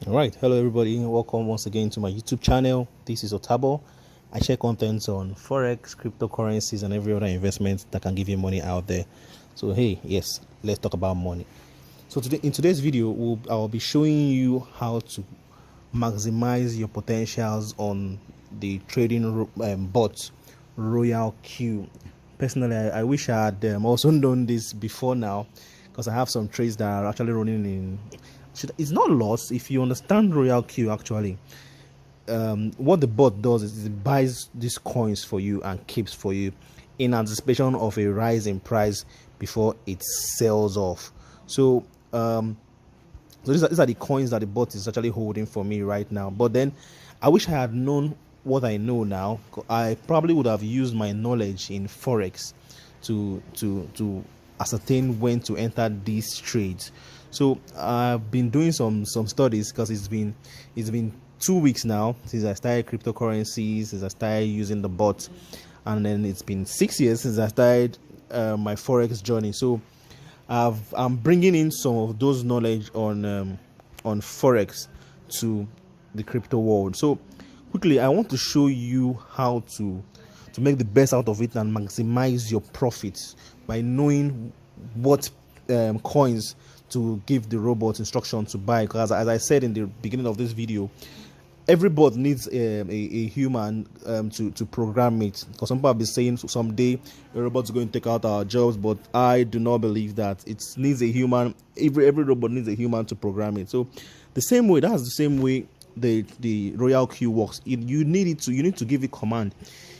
All right, hello everybody, welcome once again to my YouTube channel. This is Otabo. I share contents on forex, cryptocurrencies, and every other investment that can give you money out there. So hey, yes, let's talk about money. So today, in today's video, I'll be showing you how to maximize your potentials on the trading bot Royal Q. Personally, I wish I had also done this before now, because I have some trades that are actually running in. It's not lost if you understand Royal Q. Actually, what the bot does is it buys these coins for you and keeps for you in anticipation of a rise in price before it sells off. So these are the coins that the bot is actually holding for me right now. But then I wish I had known what I know now. I probably would have used my knowledge in forex to ascertain when to enter these trades. So I've been doing some studies, because it's been 2 weeks now since I started cryptocurrencies, since I started using the bot, and then it's been 6 years since I started my forex journey. So I'm bringing in some of those knowledge on forex to the crypto world. So quickly, I want to show you how to make the best out of it and maximize your profits by knowing what coins to give the robot instruction to buy. Because as I said in the beginning of this video, every bot needs a human to program it. Because some people have been saying someday a robot's going to take out our jobs, but I do not believe that. It needs a human. Every robot needs a human to program it. So that's the same way the Royal Q works. You need to give it command.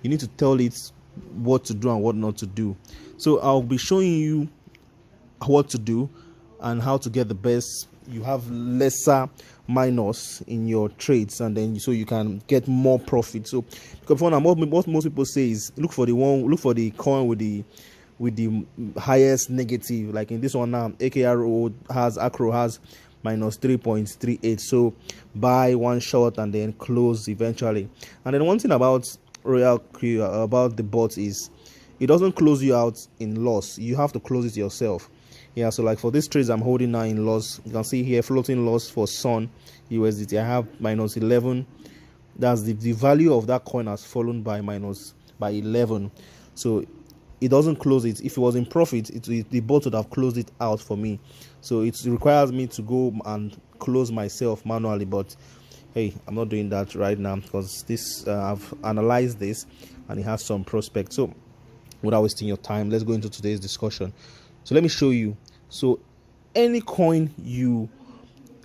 You need to tell it what to do and what not to do. So I'll be showing you what to do and how to get the best. You have lesser minus in your trades, and then so you can get more profit. So because for now, what most people say is look for the coin with the highest negative. Like in this one now, Acro has minus 3.38. So buy one shot and then close eventually. And then one thing about Royal Q, about the bot, is it doesn't close you out in loss. You have to close it yourself. Yeah, so like for these trades I'm holding now in loss, you can see here floating loss for Sun USDT. I have minus 11. That's the value of that coin has fallen by 11. So it doesn't close it. If it was in profit, the bot would have closed it out for me. So it requires me to go and close myself manually. But hey, I'm not doing that right now, because this I've analyzed this and it has some prospects. So without wasting your time, let's go into today's discussion. So let me show you. So any coin you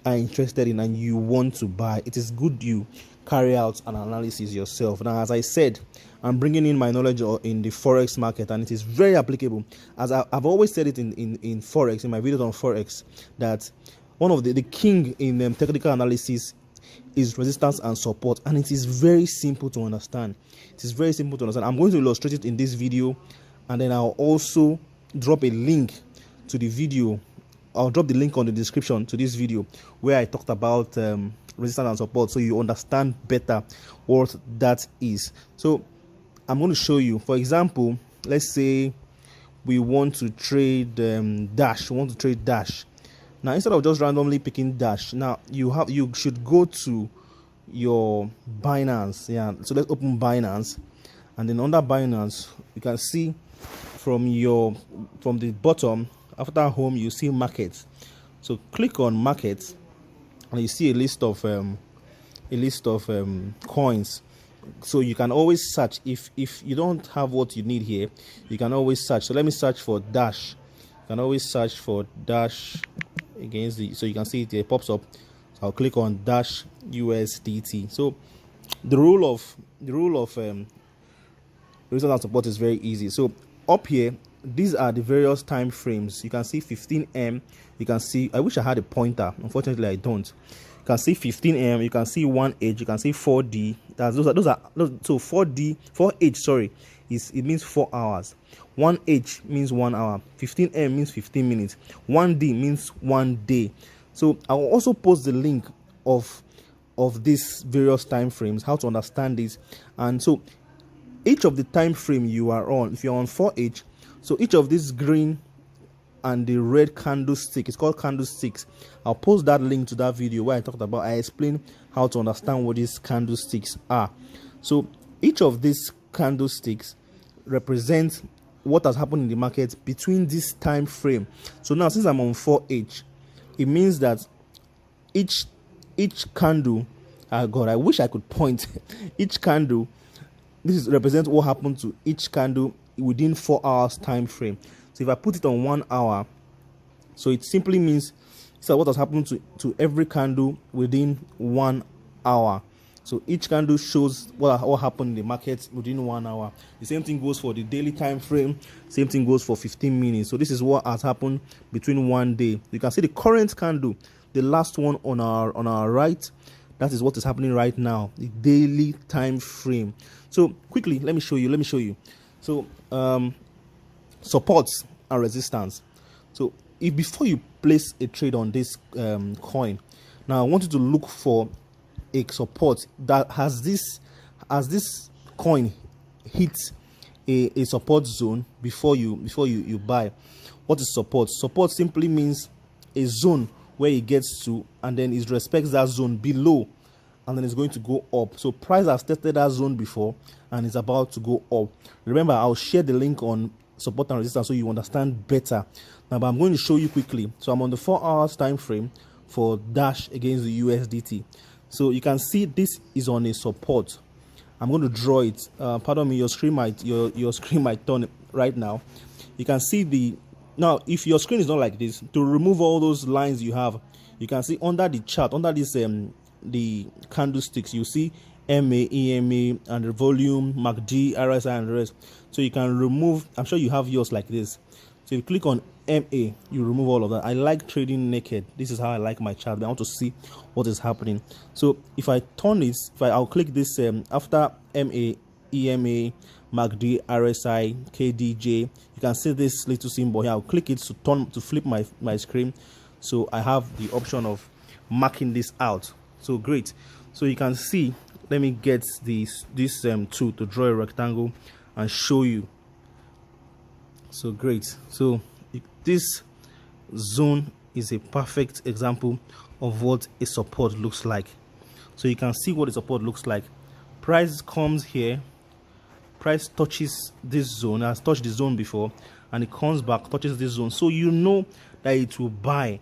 are interested in and you want to buy, it is good you carry out an analysis yourself. Now, as I said, I'm bringing in my knowledge in the forex market, and it is very applicable. As I've always said it in forex, in my videos on forex, that one of the king in technical analysis is resistance and support, and it is very simple to understand. It is very simple to understand. I'm going to illustrate it in this video, and then I'll also drop a link to the video. I'll drop the link on the description to this video where I talked about resistance and support, so you understand better what that is. So I'm going to show you. For example, let's say we want to trade Dash. We want to trade Dash. Now, instead of just randomly picking Dash, now you should go to your Binance. Yeah, so let's open Binance, and then under Binance you can see from the bottom, after home, you see markets. So click on markets, and you see a list of coins. So you can always search. If you don't have what you need here, you can always search. So let me search for Dash. You can always search for Dash against so you can see it pops up. So I'll click on Dash USDT. So the rule of resistance and support is very easy. So up here, these are the various time frames. You can see 15M. You can see, I wish I had a pointer. Unfortunately, I don't. You can see 15M. You can see 1H. You can see 4D. So 4H. Sorry, it means 4 hours. 1H means 1 hour. 15M means 15 minutes. 1D means 1 day. So I will also post the link of these various time frames, how to understand this. And so each of the time frame you are on, if you're on 4H, so each of these green and the red candlestick. It's called candlesticks. I'll post that link to that video where I explain how to understand what these candlesticks are. So each of these candlesticks represents what has happened in the market between this time frame. So now, since I'm on 4H, it means that each candle, God, I wish I could point. Each candle, represents what happened to each candle within 4 hours time frame. So if I put it on 1 hour, so it simply means what has happened to every candle within 1 hour. So each candle shows what happened in the market within 1 hour. The same thing goes for the daily time frame. Same thing goes for 15 minutes. So this is what has happened between one day. You can see the current candle, the last one on our right. That is what is happening right now, the daily time frame. So quickly, let me show you. So supports and resistance. So if before you place a trade on this coin, now I want you to look for a support that has this coin hit a support zone before you buy. What is support? Support simply means a zone where it gets to, and then it respects that zone below, and then it's going to go up. So price has tested that zone before and it's about to go up. Remember, I'll share the link on support and resistance so you understand better. Now, but I'm going to show you quickly. So I'm on the 4 hours time frame for Dash against the USDT. So you can see this is on a support. I'm going to draw it. Pardon me, your screen might turn right now. You can see now if your screen is not like this, to remove all those lines you have, you can see under the chart, under this the candlesticks, you see MA, EMA, and the volume, MACD, RSI, and the rest. So you can remove. I'm sure you have yours like this. So if you click on MA, you remove all of that. I like trading naked. This is how I like my chart. I want to see what is happening. So if I turn it, I'll click this after MA, EMA, MACD, RSI, KDJ. You can see this little symbol here. I'll click it to flip my screen. So I have the option of marking this out. So great. So you can see. Let me get this tool to draw a rectangle and show you. So great. So this zone is a perfect example of what a support looks like. So you can see what a support looks like. Price comes here, price touches this zone, has touched the zone before, and it comes back, touches this zone. So you know that it will buy.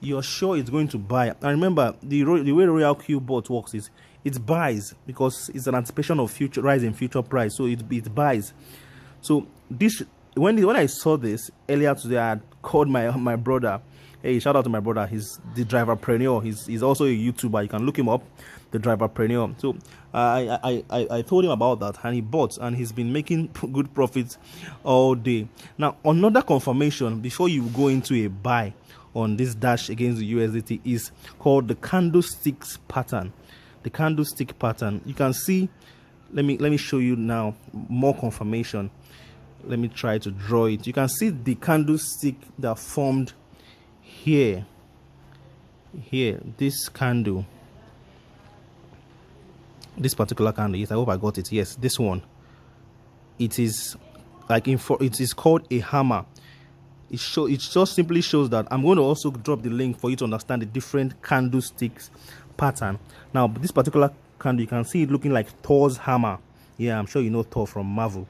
You're sure it's going to buy. And remember, the way Royal Q bot works is it buys because it's an anticipation of future rise in future price. So it buys. So this when I saw this earlier today, I had called my brother. Hey, shout out to my brother. He's the driverpreneur. He's also a YouTuber. You can look him up, the driverpreneur. So I told him about that, and he bought, and he's been making good profits all day. Now, another confirmation before you go into a buy on this Dash against the USDT is called the candlesticks pattern. The candlestick pattern. You can see. Let me show you now more confirmation. Let me try to draw it. You can see the candlestick that formed here. This candle, this particular candle. Yes, I hope I got it. Yes, this one. It is like it is called a hammer. It just simply shows that. I'm going to also drop the link for you to understand the different candlesticks pattern. Now, this particular candle, you can see it looking like Thor's hammer. Yeah, I'm sure you know Thor from Marvel.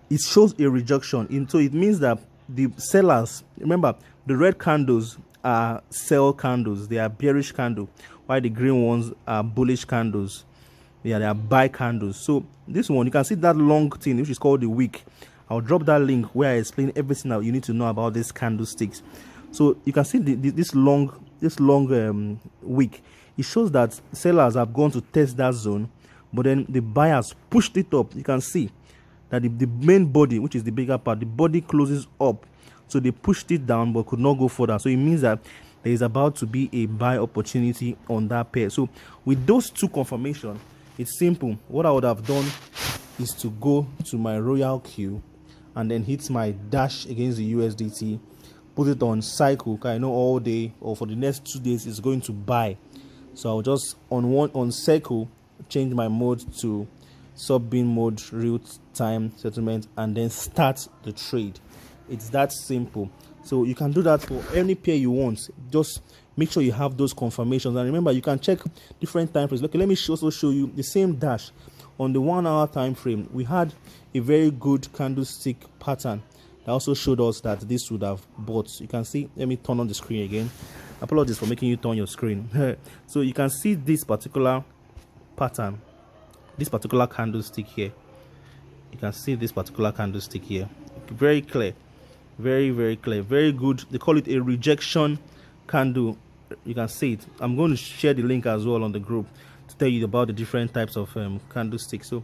It shows a rejection. So it means that the sellers, remember, the red candles are sell candles. They are bearish candles, while the green ones are bullish candles. Yeah, they are buy candles. So this one, you can see that long thing, which is called the wick. I'll drop that link where I explain everything that you need to know about these candlesticks. So you can see this long wick. It shows that sellers have gone to test that zone, but then the buyers pushed it up. You can see that the main body, which is the bigger part, the body closes up. So they pushed it down but could not go further. So it means that there is about to be a buy opportunity on that pair. So with those two confirmation, it's simple. What I would have done is to go to my Royal Q and then hit my Dash against the USDT, put it on cycle. I know all day or for the next 2 days it's going to buy. So I'll just on cycle change my mode to sub-bin mode, real time settlement, and then start the trade. It's that simple. So you can do that for any pair you want. Just make sure you have those confirmations, and remember, you can check different time frames. Okay, let me also show you the same dash on the 1 hour time frame. We had a very good candlestick pattern that also showed us that this would have bought. You can see, let me turn on the screen again. Apologies for making you turn your screen. So you can see this particular pattern, this particular candlestick here. You can see this particular candlestick here. Very clear, very clear, very good. They call it a rejection candle. You can see it. I'm going to share the link as well on the group to tell you about the different types of candlesticks. So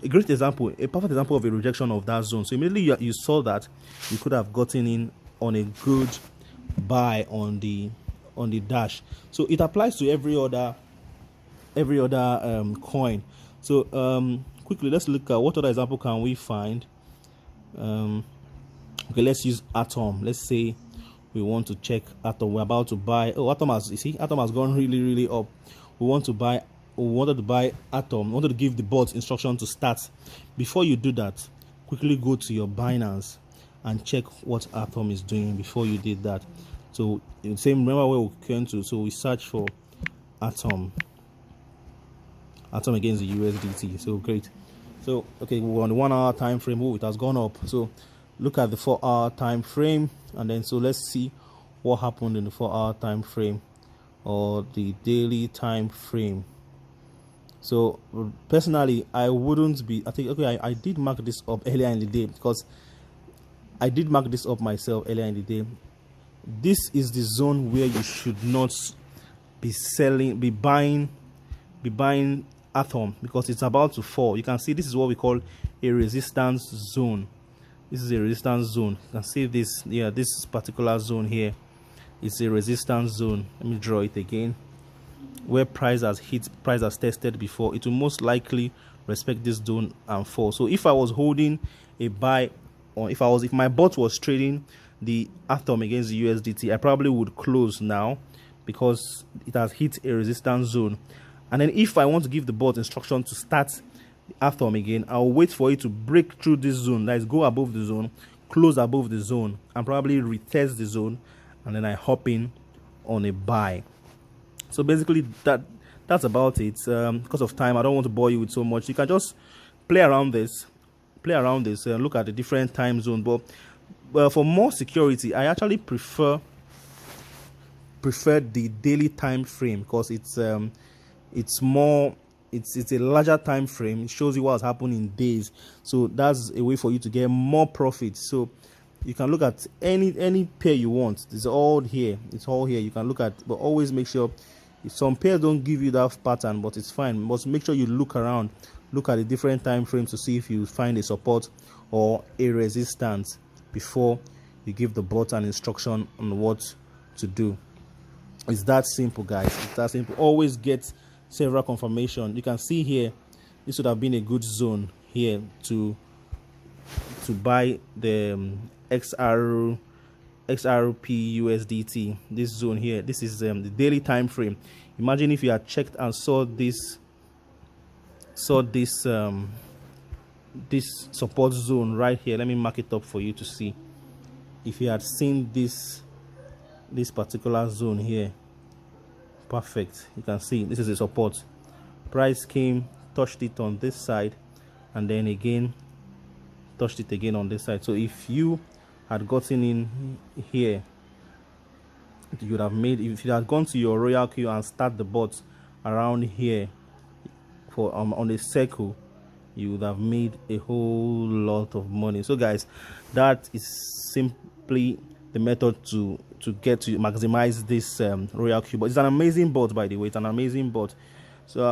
a great example, a perfect example of a rejection of that zone. So immediately you saw that, you could have gotten in on a good buy on the dash. So it applies to every other coin. So quickly, let's look at what other example can we find. Okay, let's use Atom. Let's say we want to check Atom. We're about to buy. Oh, Atom has, you see, Atom has gone really up. We wanted to buy Atom. We wanted to give the bot instruction to start. Before you do that, quickly go to your Binance and check what Atom is doing before you did that. So same, remember where we came to. So we search for Atom against the USDT. So great. So okay, we're on the 1 hour time frame. Oh, it has gone up. So look at the 4 hour time frame, and then so let's see what happened in the 4 hour time frame or the daily time frame. So personally, I wouldn't be, I think, okay, I did mark this up earlier in the day, because I did mark this up myself earlier in the day. This is the zone where you should not be selling, be buying Atom, because it's about to fall. You can see this is what we call a resistance zone. This is a resistance zone. You can see this, yeah, this particular zone here is a resistance zone. Let me draw it again. Where price has hit, price has tested before, it will most likely respect this zone and fall. So if I was holding a buy, or if my bot was trading the Atom against the USDT, I probably would close now because it has hit a resistance zone. And then if I want to give the bot instruction to start Atom again, I'll wait for it to break through this zone, that is, go above the zone, close above the zone, and probably retest the zone, and then I hop in on a buy. So basically that's about it. Because of time, I don't want to bore you with so much. You can just play around this, look at the different time zone. But for more security, I actually prefer the daily time frame, because it's a larger time frame. It shows you what's happened in days, so that's a way for you to get more profit. So you can look at any pair you want. It's all here. You can look at, but always make sure, if some pairs don't give you that pattern, but it's fine, but make sure you look around, look at the different time frames to see if you find a support or a resistance before you give the bot an instruction on what to do. It's that simple, guys. It's that simple. Always get several confirmation. You can see here, this would have been a good zone here to buy the XRP USDT. This zone here, this is the daily time frame. Imagine if you had checked and saw this support zone right here. Let me mark it up for you to see. If you had seen this particular zone here, perfect. You can see this is a support. Price came, touched it on this side, and then again touched it again on this side. So if you had gotten in here, you would have made, if you had gone to your royal queue and start the bot around here for on a circle, you would have made a whole lot of money. So guys, that is simply the method to get to maximize this royal queue. But it's an amazing bot, by the way. It's an amazing bot. So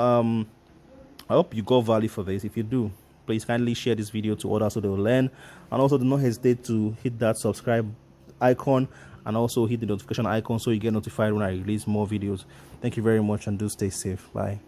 I hope you got value for this. If you do, please kindly share this video to others so they will learn, and also do not hesitate to hit that subscribe icon and also hit the notification icon so you get notified when I release more videos. Thank you very much, and do stay safe. Bye.